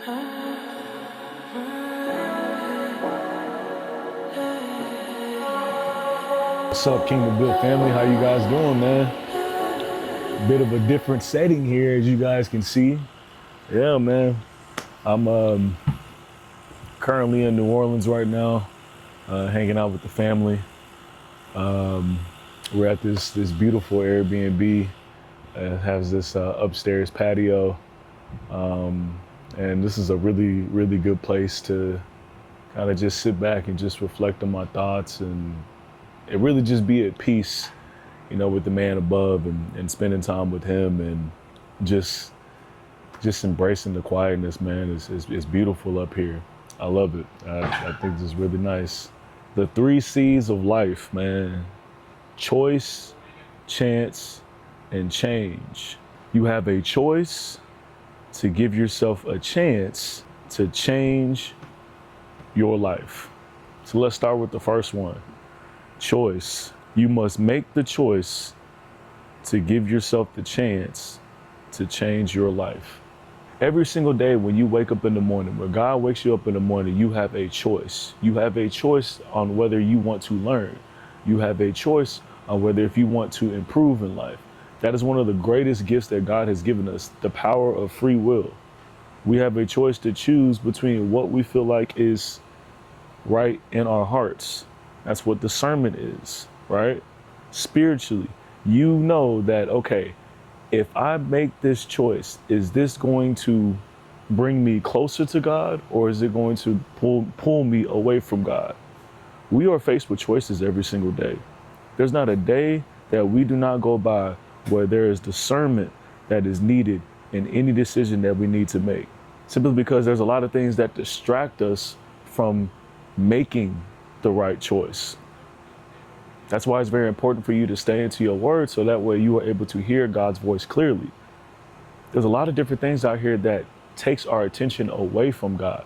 What's up, Kingdom Built family? How you guys doing, man? Bit of a different setting here, as you guys can see. Yeah, man. I'm currently in New Orleans right now, hanging out with the family. We're at this beautiful Airbnb. It has this upstairs patio, and this is a really good place to kind of just sit back and just reflect on my thoughts and it really just be at peace, with the man above and spending time with him and just embracing the quietness, man. It's beautiful up here. I love it. I think this is really nice. The 3 C's of life, man. Choice, chance, and change. You have a choice to give yourself a chance to change your life. So let's start with the first one. Choice. You must make the choice to give yourself the chance to change your life. Every single day when you wake up in the morning, when God wakes you up in the morning, you have a choice. You have a choice on whether you want to learn. You have a choice on whether if you want to improve in life. That is one of the greatest gifts that God has given us, the power of free will. We have a choice to choose between what we feel like is right in our hearts. That's what discernment is, right? Spiritually, you know that, okay, if I make this choice, is this going to bring me closer to God or is it going to pull me away from God? We are faced with choices every single day. There's not a day that we do not go by where there is discernment that is needed in any decision that we need to make. Simply because there's a lot of things that distract us from making the right choice. That's why it's very important for you to stay into your word so that way you are able to hear God's voice clearly. There's a lot of different things out here that takes our attention away from God.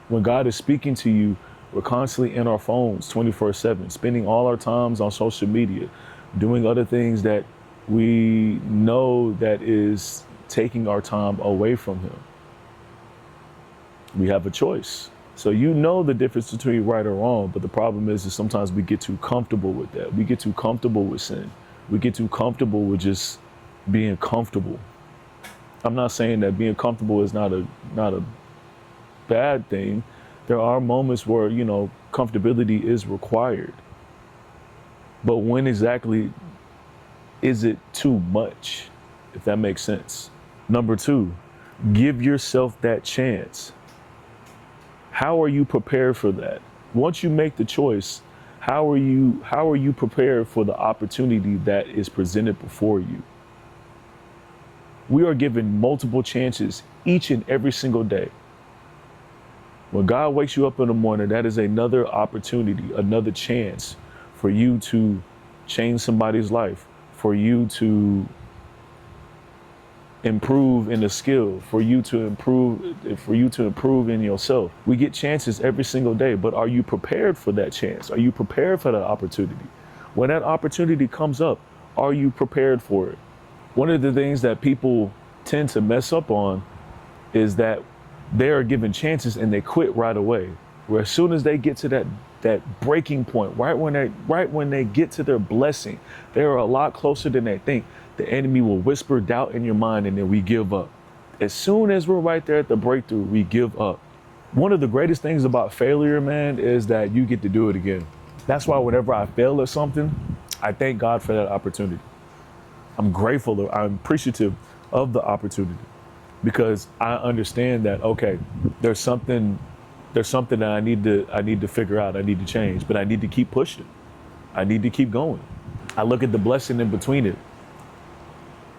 When God is speaking to you, we're constantly in our phones 24/7, spending all our times on social media, doing other things that we know that is taking our time away from Him. We have a choice. So you know the difference between right or wrong, but the problem is sometimes we get too comfortable with that. We get too comfortable with sin. We get too comfortable with just being comfortable. I'm not saying that being comfortable is not a bad thing. There are moments where, comfortability is required. But when exactly is it too much, if that makes sense? Number 2, give yourself that chance. How are you prepared for that? Once you make the choice, how are you prepared for the opportunity that is presented before you? We are given multiple chances each and every single day. When God wakes you up in the morning, that is another opportunity, another chance for you to change somebody's life, for you to improve in a skill, for you to improve in yourself. We get chances every single day, but are you prepared for that chance? Are you prepared for that opportunity? When that opportunity comes up, are you prepared for it? One of the things that people tend to mess up on is that they are given chances and they quit right away. Where as soon as they get to that breaking point, right when they get to their blessing, they are a lot closer than they think. The enemy will whisper doubt in your mind and then we give up. As soon as we're right there at the breakthrough, we give up. One of the greatest things about failure, man, is that you get to do it again. That's why whenever I fail at something, I thank God for that opportunity. I'm grateful, I'm appreciative of the opportunity because I understand that, okay, there's something that I need to figure out. I need to change, but I need to keep pushing. I need to keep going. I look at the blessing in between it.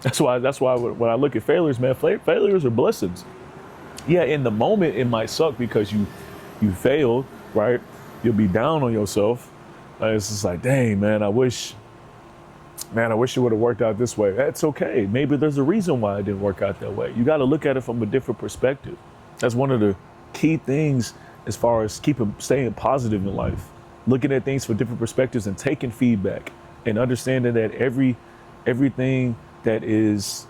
That's why when I look at failures, man, failures are blessings. Yeah, in the moment it might suck because you failed, right? You'll be down on yourself. It's just like, dang, man, I wish it would have worked out this way. That's okay. Maybe there's a reason why it didn't work out that way. You got to look at it from a different perspective. That's one of the key things as far as staying positive in life. Looking at things from different perspectives and taking feedback and understanding that everything that is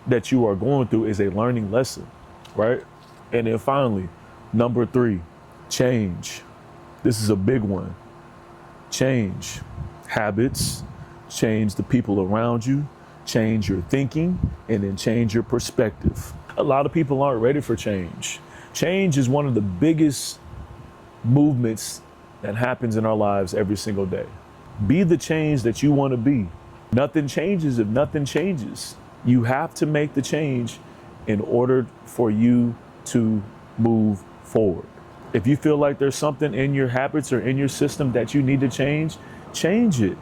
that you are going through is a learning lesson, right? And then finally, number 3, change. This is a big one. Change habits, change the people around you, change your thinking, and then change your perspective. A lot of people aren't ready for change. Change is one of the biggest movements that happens in our lives every single day. Be the change that you want to be. Nothing changes if nothing changes. You have to make the change in order for you to move forward. If you feel like there's something in your habits or in your system that you need to change it.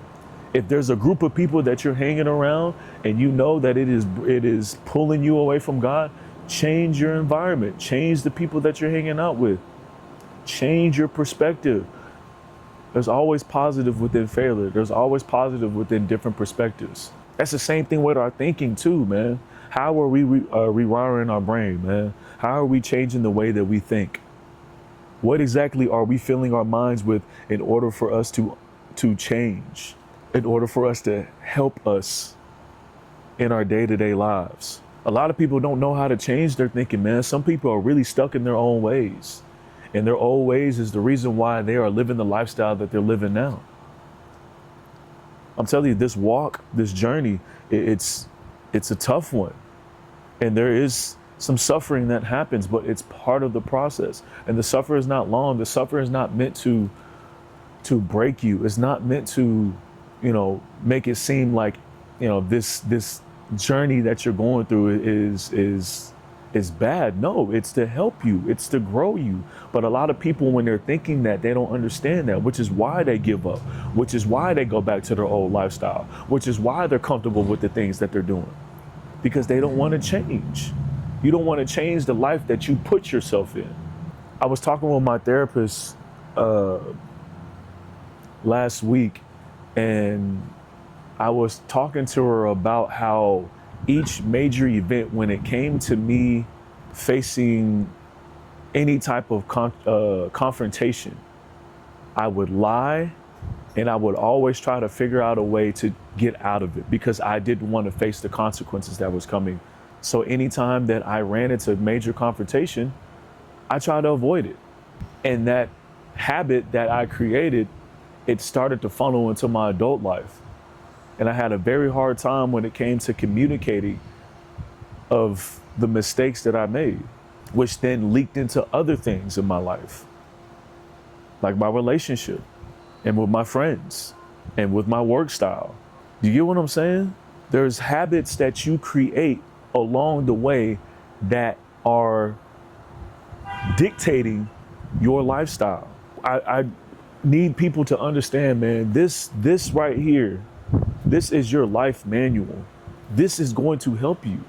If there's a group of people that you're hanging around and you know that it is pulling you away from God, change your environment, change the people that you're hanging out with, change your perspective. There's always positive within failure. There's always positive within different perspectives. That's the same thing with our thinking too, man. How are we rewiring our brain, man? How are we changing the way that we think? What exactly are we filling our minds with in order for us to change, in order for us to help us in our day-to-day lives? A lot of people don't know how to change their thinking, man. Some people are really stuck in their own ways. And their old ways is the reason why they are living the lifestyle that they're living now. I'm telling you, this walk, this journey, it's a tough one. And there is some suffering that happens, but it's part of the process. And the suffering is not long. The suffering is not meant to break you. It's not meant to, make it seem like, this journey that you're going through is bad. No, it's to help you. It's to grow you. But a lot of people, when they're thinking that, they don't understand that, which is why they give up, which is why they go back to their old lifestyle, which is why they're comfortable with the things that they're doing, because they don't want to change. You don't want to change the life that you put yourself in. I was talking with my therapist last week, and I was talking to her about how each major event, when it came to me facing any type of confrontation, I would lie, and I would always try to figure out a way to get out of it because I didn't want to face the consequences that was coming. So anytime that I ran into major confrontation, I tried to avoid it. And that habit that I created, it started to funnel into my adult life. And I had a very hard time when it came to communicating of the mistakes that I made, which then leaked into other things in my life, like my relationship and with my friends and with my work style. You get what I'm saying? There's habits that you create along the way that are dictating your lifestyle. I need people to understand, man, this right here, this is your life manual. This is going to help you.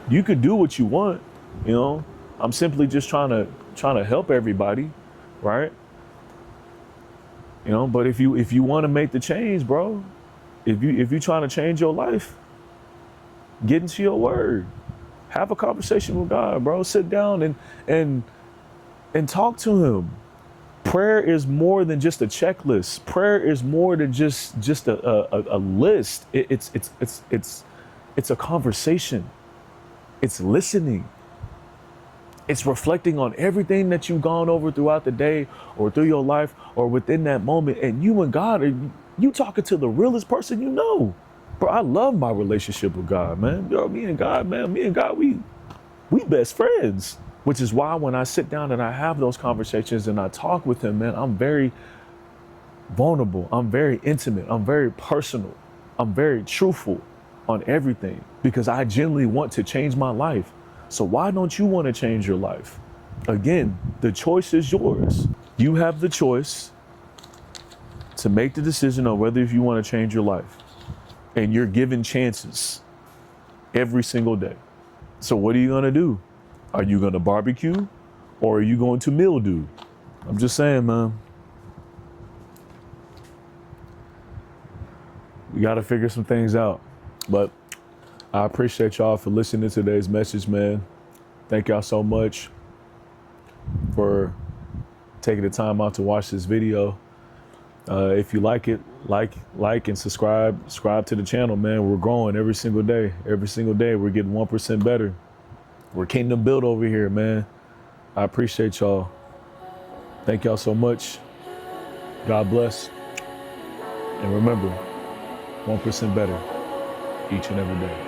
You could do what you want, I'm simply just trying to help everybody, right? But if you want to make the change, bro, if you're trying to change your life, get into your word. Have a conversation with God, bro. Sit down and talk to him. Prayer is more than just a checklist. Prayer is more than just a list. It's a conversation. It's listening. It's reflecting on everything that you've gone over throughout the day or through your life or within that moment. And you and God, you talking to the realest person you know. Bro, I love my relationship with God, man. Me and God, we best friends. Which is why when I sit down and I have those conversations and I talk with him, man, I'm very vulnerable. I'm very intimate. I'm very personal. I'm very truthful on everything because I genuinely want to change my life. So why don't you want to change your life? Again, the choice is yours. You have the choice to make the decision on whether if you want to change your life. And you're given chances every single day. So what are you going to do? Are you going to barbecue or are you going to mildew? I'm just saying, man. We got to figure some things out. But I appreciate y'all for listening to today's message, man. Thank y'all so much for taking the time out to watch this video. If you like it, like, and subscribe to the channel, man. We're growing every single day. Every single day, we're getting 1% better. We're kingdom built over here, man. I appreciate y'all. Thank y'all so much. God bless. And remember, 1% better each and every day.